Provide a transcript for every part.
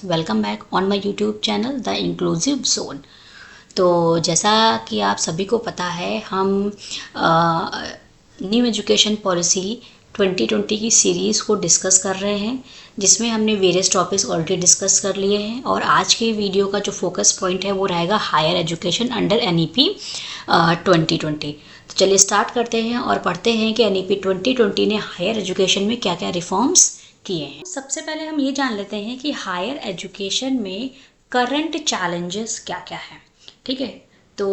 Welcome back on my YouTube channel the inclusive zone. तो जैसा कि आप सभी को पता है, हम न्यू एजुकेशन पॉलिसी 2020 की सीरीज़ को डिस्कस कर रहे हैं, जिसमें हमने वेरियस टॉपिक्स ऑलरेडी डिस्कस कर लिए हैं। और आज के वीडियो का जो फोकस पॉइंट है वो रहेगा हायर एजुकेशन अंडर NEP 2020। तो चलिए स्टार्ट करते हैं और पढ़ते हैं कि NEP 2020 ने हायर एजुकेशन में क्या क्या रिफॉर्म्स किए हैं। सबसे पहले हम ये जान लेते हैं कि हायर एजुकेशन में करंट चैलेंजेस क्या क्या हैं। ठीक है, तो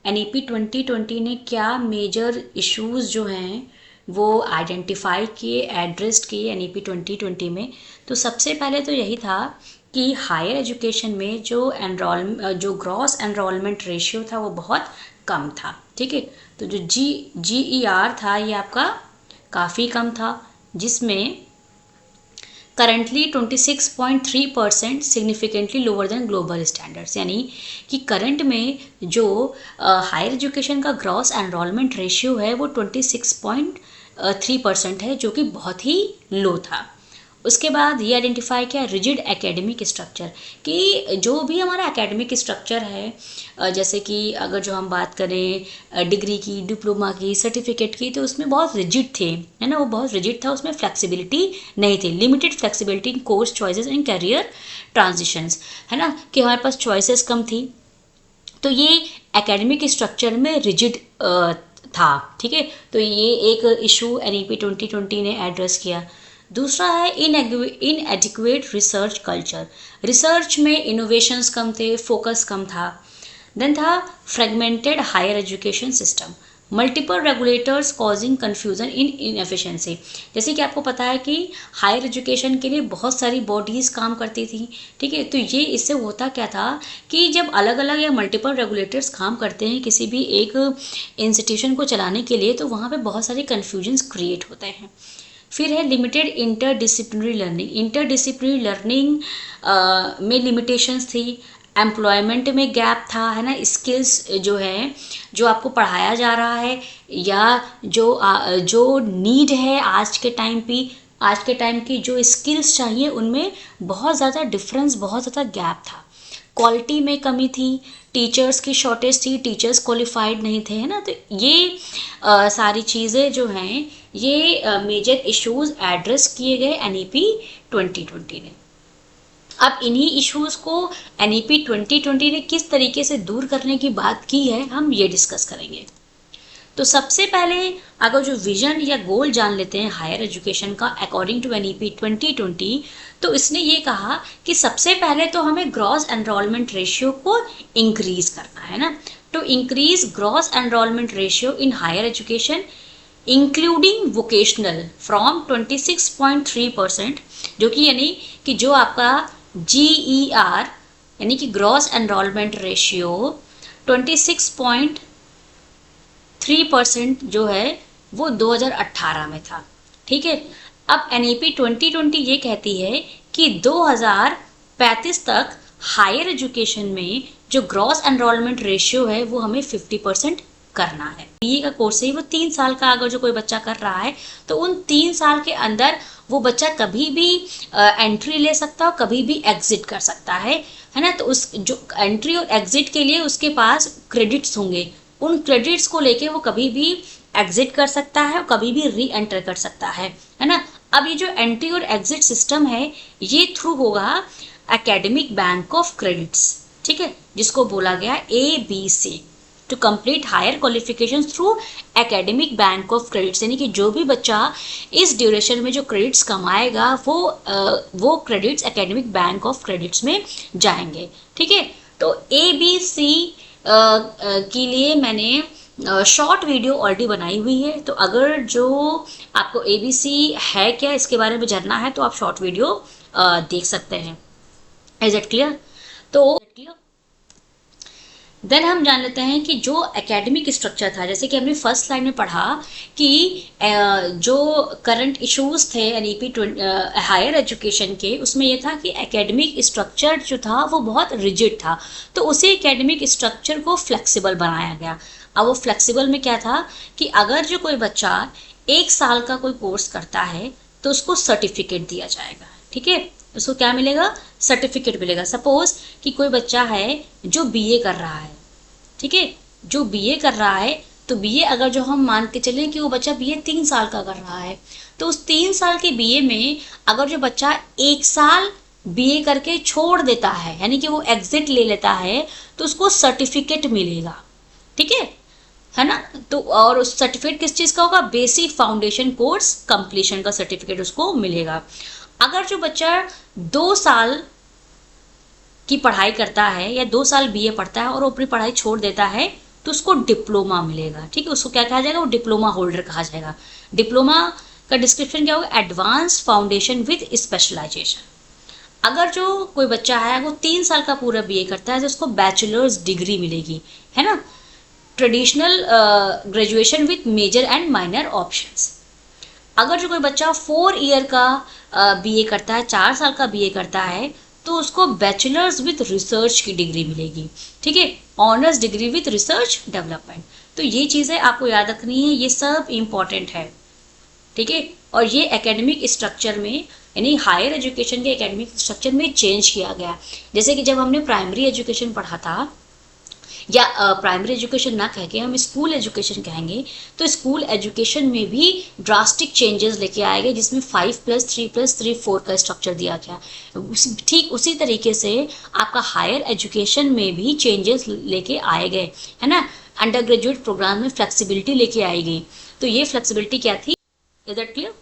NEP 2020 ने क्या मेजर इश्यूज जो हैं वो आइडेंटिफाई किए, एड्रेस्ड किए NEP 2020 में। तो सबसे पहले तो यही था कि हायर एजुकेशन में जो ग्रॉस एनरोलमेंट रेशियो था वो बहुत कम था। ठीक है, तो जो GER था ये आपका काफ़ी कम था, जिसमें currently 26.3% significantly lower than global standards. यानी कि करंट में जो हायर एजुकेशन का ग्रॉस एनरोलमेंट रेशियो है वो 26.3% है, जो कि बहुत ही लो था। उसके बाद ये आइडेंटिफाई किया रिजिड एकेडमिक स्ट्रक्चर, कि जो भी हमारा एकेडमिक स्ट्रक्चर है, जैसे कि अगर जो हम बात करें डिग्री की, डिप्लोमा की, सर्टिफिकेट की, तो उसमें बहुत रिजिड थे, है ना, वो बहुत रिजिड था, उसमें फ्लेक्सिबिलिटी नहीं थी, limited flexibility in course choices and career transitions, है ना, कि हमारे पास चॉइसेस कम थी। तो ये एकेडमिक स्ट्रक्चर में रिजिड था। ठीक है, तो ये एक इशू NEP 2020 ने एड्रेस किया। दूसरा है इनएडिक्वेट रिसर्च कल्चर। रिसर्च में इनोवेशंस कम थे, फोकस कम था। देन था fragmented higher education system, multiple regulators causing confusion in inefficiency. जैसे कि आपको पता है कि हायर एजुकेशन के लिए बहुत सारी बॉडीज़ काम करती थी। ठीक है, तो ये इससे होता क्या था कि जब अलग अलग या मल्टीपल रेगुलेटर्स काम करते हैं किसी भी एक इंस्टीट्यूशन को चलाने के लिए, तो वहाँ पे बहुत सारे कन्फ्यूजन्स क्रिएट होते हैं। फिर है limited interdisciplinary learning. Interdisciplinary learning में लिमिटेशंस थी, एम्प्लॉयमेंट में गैप था, है ना, स्किल्स जो है, जो आपको पढ़ाया जा रहा है या जो नीड है आज के टाइम की जो स्किल्स चाहिए, उनमें बहुत ज़्यादा डिफरेंस, बहुत ज़्यादा गैप था। क्वालिटी में कमी थी, टीचर्स की शॉर्टेज थी, टीचर्स क्वालिफाइड नहीं थे, है ना। तो ये सारी चीज़ें जो हैं, ये मेजर इश्यूज एड्रेस किए गए NEP 2020 ने। अब इन्हीं इश्यूज को NEP 2020 ने किस तरीके से दूर करने की बात की है, हम ये डिस्कस करेंगे। तो सबसे पहले अगर जो विजन या गोल जान लेते हैं हायर एजुकेशन का अकॉर्डिंग टू NEP 2020, तो इसने ये कहा कि सबसे पहले तो हमें ग्रॉस एनरोलमेंट रेशियो को इंक्रीज करना है ना। तो increase gross enrolment ratio in higher education including vocational from 26.3%, जो कि यानी कि जो आपका GER यानी कि ग्रॉस एनरोलमेंट रेशियो 26.3% जो है वो 2018 में था। ठीक है, अब NEP 2020 ये कहती है कि 2035 तक हायर एजुकेशन में जो ग्रॉस एनरोलमेंट रेशियो है वो हमें 50% करना है। BE का कोर्स है वो 3 साल का, अगर जो कोई बच्चा कर रहा है तो उन 3 साल के अंदर वो बच्चा कभी भी एंट्री ले सकता है, कभी भी एग्जिट कर सकता है ना। तो उस जो एंट्री और एग्जिट के लिए उसके पास क्रेडिट्स होंगे, उन क्रेडिट्स को लेके वो कभी भी एग्जिट कर सकता है और कभी भी री एंटर कर सकता है ना। अब ये जो एंट्री और एग्जिट सिस्टम है ये थ्रू होगा एकेडमिक बैंक ऑफ क्रेडिट्स, ठीक है, जिसको बोला गया ABC, to complete higher qualification through academic bank of credits. यानी कि जो भी बच्चा इस ड्यूरेशन में जो क्रेडिट्स कमाएगा वो credits academic bank of credits में जाएंगे। ठीक है, तो ABC के लिए मैंने शॉर्ट वीडियो ऑलरेडी बनाई हुई है, तो अगर जो आपको ABC है क्या इसके बारे में जानना है तो आप शॉर्ट वीडियो देख सकते हैं। Is it clear? तो देन हम जान लेते हैं कि जो एकेडमिक स्ट्रक्चर था, जैसे कि हमने फर्स्ट स्लाइड में पढ़ा कि जो करंट इश्यूज थे NEP हायर एजुकेशन के, उसमें ये था कि एकेडमिक स्ट्रक्चर जो था वो बहुत रिजिड था, तो उसी एकेडमिक स्ट्रक्चर को फ्लेक्सिबल बनाया गया। अब वो फ्लेक्सिबल में क्या था कि अगर जो कोई बच्चा 1 साल का कोई कोर्स करता है तो उसको सर्टिफिकेट दिया जाएगा। ठीक है, उसको क्या मिलेगा, सर्टिफिकेट मिलेगा। सपोज कि कोई बच्चा है जो बीए कर रहा है, ठीक है, जो बीए कर रहा है, तो बीए अगर जो हम मान के चलें कि वो बच्चा बीए 3 साल का कर रहा है, तो उस 3 साल के बीए में अगर जो बच्चा 1 साल बीए करके छोड़ देता है, यानी कि वो एग्जिट ले लेता है, तो उसको सर्टिफिकेट मिलेगा, ठीक है ना। तो और उस सर्टिफिकेट किस चीज़ का होगा, बेसिक फाउंडेशन कोर्स कंप्लीशन का सर्टिफिकेट उसको मिलेगा। अगर जो बच्चा 2 साल की पढ़ाई करता है या 2 साल बीए पढ़ता है और वो अपनी पढ़ाई छोड़ देता है, तो उसको डिप्लोमा मिलेगा, ठीक है, उसको क्या कहा जाएगा, वो डिप्लोमा होल्डर कहा जाएगा। डिप्लोमा का डिस्क्रिप्शन क्या होगा, एडवांस फाउंडेशन विद स्पेशलाइजेशन। अगर जो कोई बच्चा है वो 3 साल का पूरा बीए करता है तो उसको बैचलर्स डिग्री मिलेगी, है ना। Traditional graduation with major and minor options. अगर जो कोई बच्चा 4 ईयर का बीए करता है, 4 साल का बीए करता है, तो उसको बैचलर्स विद रिसर्च की डिग्री मिलेगी, ठीक है, honours degree with research development. तो ये चीज़ें आपको याद रखनी है, ये सब इम्पॉर्टेंट है, ठीक है। और ये एकेडमिक स्ट्रक्चर में, यानी हायर एजुकेशन के एकेडमिक स्ट्रक्चर में चेंज किया गया। जैसे कि जब हमने प्राइमरी एजुकेशन पढ़ा था, या प्राइमरी एजुकेशन ना कह के हम स्कूल एजुकेशन कहेंगे, तो स्कूल एजुकेशन में भी ड्रास्टिक चेंजेस लेके आए गए, जिसमें 5+3+3 4 का स्ट्रक्चर दिया गया। ठीक उसी तरीके से आपका हायर एजुकेशन में भी चेंजेस लेके आए गए, है ना। अंडर ग्रेजुएट प्रोग्राम में फ्लेक्सिबिलिटी लेके आई गई। तो ये फ्लेक्सिबिलिटी क्या थी, इज दैट क्लियर।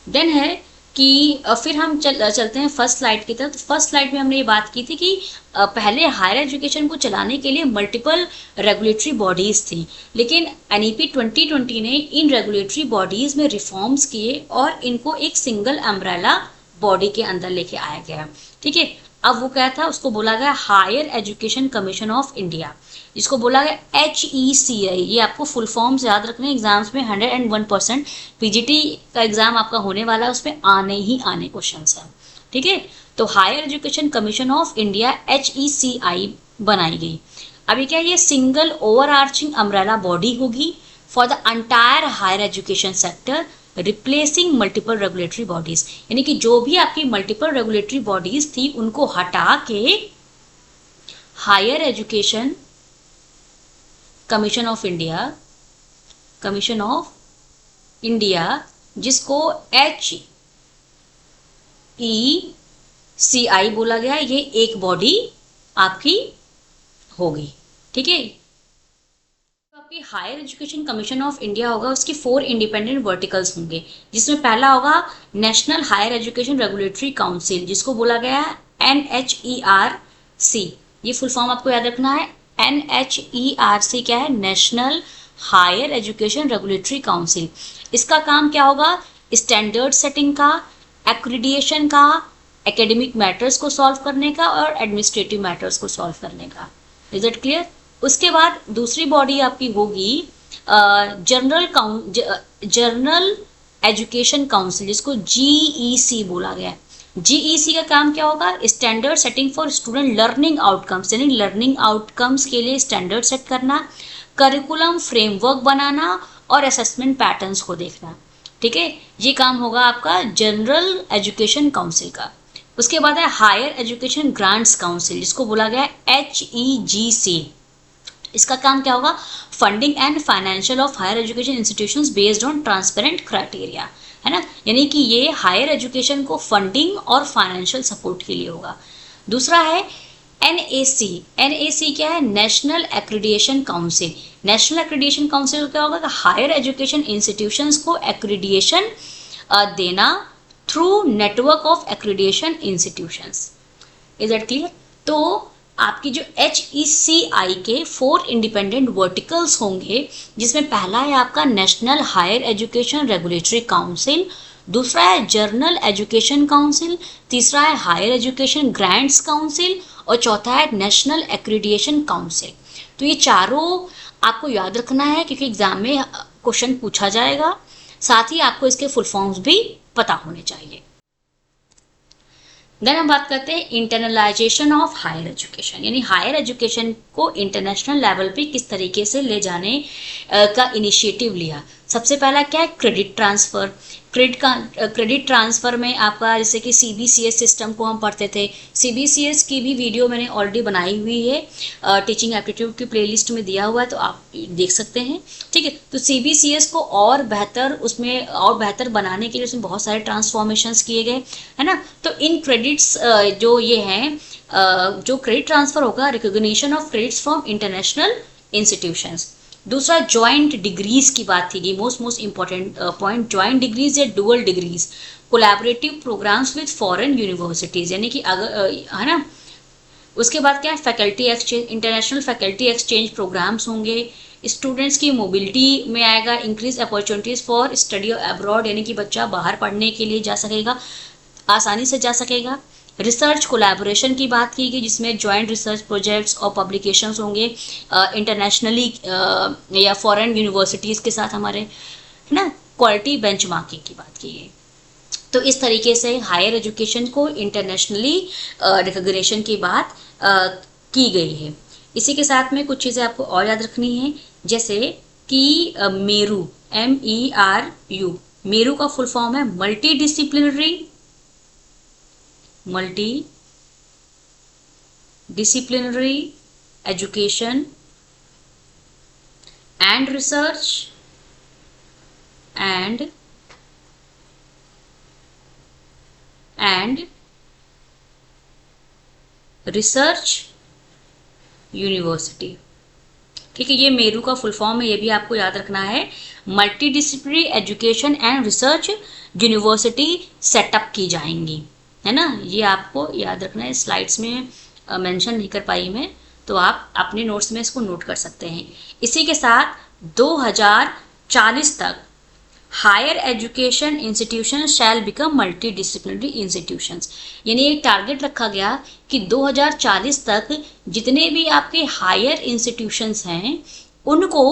देन है कि फिर हम चलते हैं फर्स्ट स्लाइड की तरफ। फर्स्ट स्लाइड में हमने ये बात की थी कि पहले हायर एजुकेशन को चलाने के लिए मल्टीपल रेगुलेटरी बॉडीज़ थी, लेकिन एनईपी 2020 ने इन रेगुलेटरी बॉडीज़ में रिफॉर्म्स किए और इनको एक सिंगल अम्ब्रेला बॉडी के अंदर लेके आया गया, ठीक है। अब वो क्या था, उसको बोला गया higher education commission of India, जिसको बोला गया HECI। ये आपको फुल फॉर्म्स याद रखने, एग्जाम्स में 101% पीजीटी का एग्जाम आपका होने वाला है, उसमें आने ही आने क्वेश्चंस हैं, ठीक है। तो higher education commission of India HECI बनाई गई। अभी क्या, ये single overarching umbrella body होगी for the entire higher education sector, replacing multiple regulatory bodies. यानी कि जो भी आपकी मल्टीपल रेगुलेटरी बॉडीज थी उनको हटा के higher education commission of India, जिसको HECI बोला गया, ये एक बॉडी आपकी होगी, ठीक है। आपकी higher education commission of India होगा, उसकी 4 इंडिपेंडेंट वर्टिकल्स होंगे, जिसमें पहला होगा national higher education regulatory council, जिसको बोला गया है NHERC। ये फुल फॉर्म आपको याद रखना है। NHERC क्या है, national higher education regulatory council. इसका काम क्या होगा, स्टैंडर्ड सेटिंग का, एक्रीडिएशन का, एकेडमिक मैटर्स को सॉल्व करने का और एडमिनिस्ट्रेटिव मैटर्स को सॉल्व करने का। Is it clear. उसके बाद दूसरी बॉडी आपकी होगी जर्नल एजुकेशन काउंसिल, जिसको GEC बोला गया है। GEC का काम क्या होगा, standard setting for student learning outcomes, यानी लर्निंग आउटकम्स के लिए स्टैंडर्ड सेट करना, करिकुलम फ्रेमवर्क बनाना और असेसमेंट पैटर्न्स को देखना, ठीक है। ये काम होगा आपका जनरल एजुकेशन काउंसिल का। उसके बाद है हायर एजुकेशन ग्रांट्स काउंसिल, जिसको बोला गया है HEGC। इसका काम क्या होगा, funding and financial of higher education institutions based on transparent criteria, है ना। यानी कि ये हायर एजुकेशन को फंडिंग और फाइनेंशियल सपोर्ट के लिए होगा। दूसरा है NAC क्या है, national accreditation council. National accreditation council क्या होगा, हायर एजुकेशन इंस्टीट्यूशंस को एक्रीडिएशन देना through network of accreditation institutions. Is that clear. तो आपकी जो HECI के 4 इंडिपेंडेंट वर्टिकल्स होंगे, जिसमें पहला है आपका national higher education regulatory council, दूसरा है जर्नल एजुकेशन काउंसिल, तीसरा है हायर एजुकेशन ग्रांट्स काउंसिल और चौथा है नेशनल एक्रीडिएशन काउंसिल। तो ये चारों आपको याद रखना है, क्योंकि एग्जाम में क्वेश्चन पूछा जाएगा। साथ ही आपको इसके फुल फॉर्म्स भी पता होने चाहिए। देन हम बात करते हैं इंटरनलाइजेशन ऑफ हायर एजुकेशन, यानी हायर एजुकेशन को इंटरनेशनल लेवल पे किस तरीके से ले जाने का इनिशिएटिव लिया। सबसे पहला क्या है, क्रेडिट ट्रांसफ़र। क्रेडिट ट्रांसफ़र में आपका जैसे कि CBCS सिस्टम को हम पढ़ते थे, CBCS की भी वीडियो मैंने ऑलरेडी बनाई हुई है, टीचिंग एप्टीट्यूड की प्लेलिस्ट में दिया हुआ है, तो आप देख सकते हैं। ठीक है, तो CBCS को और बेहतर बनाने के लिए उसमें बहुत सारे ट्रांसफॉर्मेशंस किए गए, है ना। तो इन क्रेडिट्स जो ये हैं, जो क्रेडिट ट्रांसफ़र होगा, recognition of credits from international institutions. दूसरा ज्वाइंट डिग्रीज की बात थी, most important point, joint degrees या dual degrees, collaborative programmes with foreign universities, यानी कि अगर है ना। उसके बाद क्या है, faculty exchange, international faculty exchange programmes होंगे। स्टूडेंट्स की मोबिलिटी में आएगा, increase opportunities for study abroad, यानी कि बच्चा बाहर पढ़ने के लिए जा सकेगा, आसानी से जा सकेगा। रिसर्च कोलैबोरेशन की बात की गई, जिसमें जॉइंट रिसर्च प्रोजेक्ट्स और पब्लिकेशंस होंगे इंटरनेशनली या फॉरेन यूनिवर्सिटीज़ के साथ हमारे, है ना। क्वालिटी बेंचमार्किंग की बात की गई। तो इस तरीके से हायर एजुकेशन को इंटरनेशनली रिकॉग्निशन की बात की गई है। इसी के साथ में कुछ चीज़ें आपको और याद रखनी है, जैसे कि मेरू, MERU, मेरू का फुल फॉर्म है multi disciplinary education and research and research university. ठीक है, ये मेरू का फुल फॉर्म है, ये भी आपको याद रखना है। Multi disciplinary education and research university setup की जाएंगी, है ना। ये आपको याद रखना है, स्लाइड्स में मेंशन नहीं कर पाई मैं, तो आप अपने नोट्स में इसको नोट कर सकते हैं। इसी के साथ 2040 तक higher education institution shall become multidisciplinary institutions, यानी एक टारगेट रखा गया कि 2040 तक जितने भी आपके हायर इंस्टीट्यूशंस हैं उनको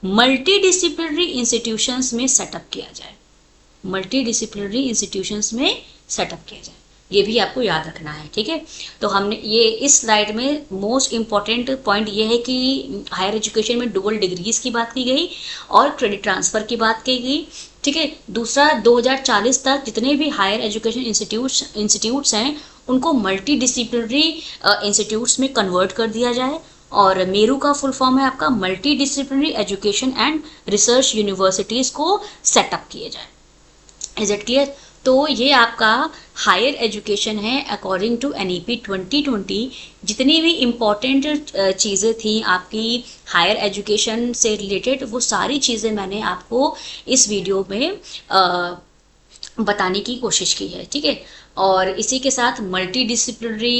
मल्टी डिसिप्लिनरी इंस्टीट्यूशंस में सेटअप किया जाए, मल्टी डिसिप्लिनरी इंस्टीट्यूशंस में सेटअप किया जाए, ये भी आपको याद रखना है। ठीक है, तो हमने ये इस स्लाइड में मोस्ट इम्पॉर्टेंट पॉइंट ये है कि हायर एजुकेशन में डुअल डिग्रीज की बात की गई और क्रेडिट ट्रांसफ़र की बात की गई। ठीक है, दूसरा 2040 तक जितने भी हायर एजुकेशन इंस्टीट्यूट्स हैं उनको मल्टी डिसिप्लिनरी इंस्टीट्यूट्स में कन्वर्ट कर दिया जाए, और मेरू का फुल फॉर्म है आपका multi disciplinary education and research universities को सेटअप किए जाए। Is it clear? तो ये आपका हायर एजुकेशन है अकॉर्डिंग टू NEP 2020। जितनी भी इम्पॉर्टेंट चीज़ें थी आपकी हायर एजुकेशन से रिलेटेड, वो सारी चीज़ें मैंने आपको इस वीडियो में बताने की कोशिश की है। ठीक है, और इसी के साथ मल्टी डिसिप्लिनरी,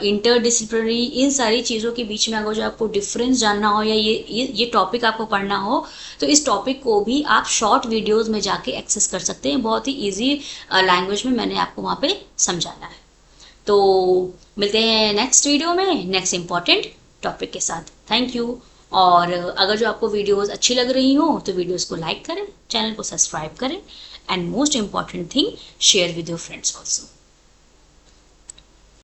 इंटर डिसिप्लिनरी, इन सारी चीज़ों के बीच में अगर जो आपको डिफरेंस जानना हो या ये टॉपिक आपको पढ़ना हो, तो इस टॉपिक को भी आप शॉर्ट वीडियोस में जाके एक्सेस कर सकते हैं। बहुत ही इजी लैंग्वेज में मैंने आपको वहाँ पे समझाना है। तो मिलते हैं नेक्स्ट वीडियो में नेक्स्ट इम्पॉर्टेंट टॉपिक के साथ। Thank you. और अगर जो आपको वीडियोस अच्छी लग रही हो तो वीडियोस को लाइक करें, चैनल को सब्सक्राइब करें, and most important thing, share with your friends also.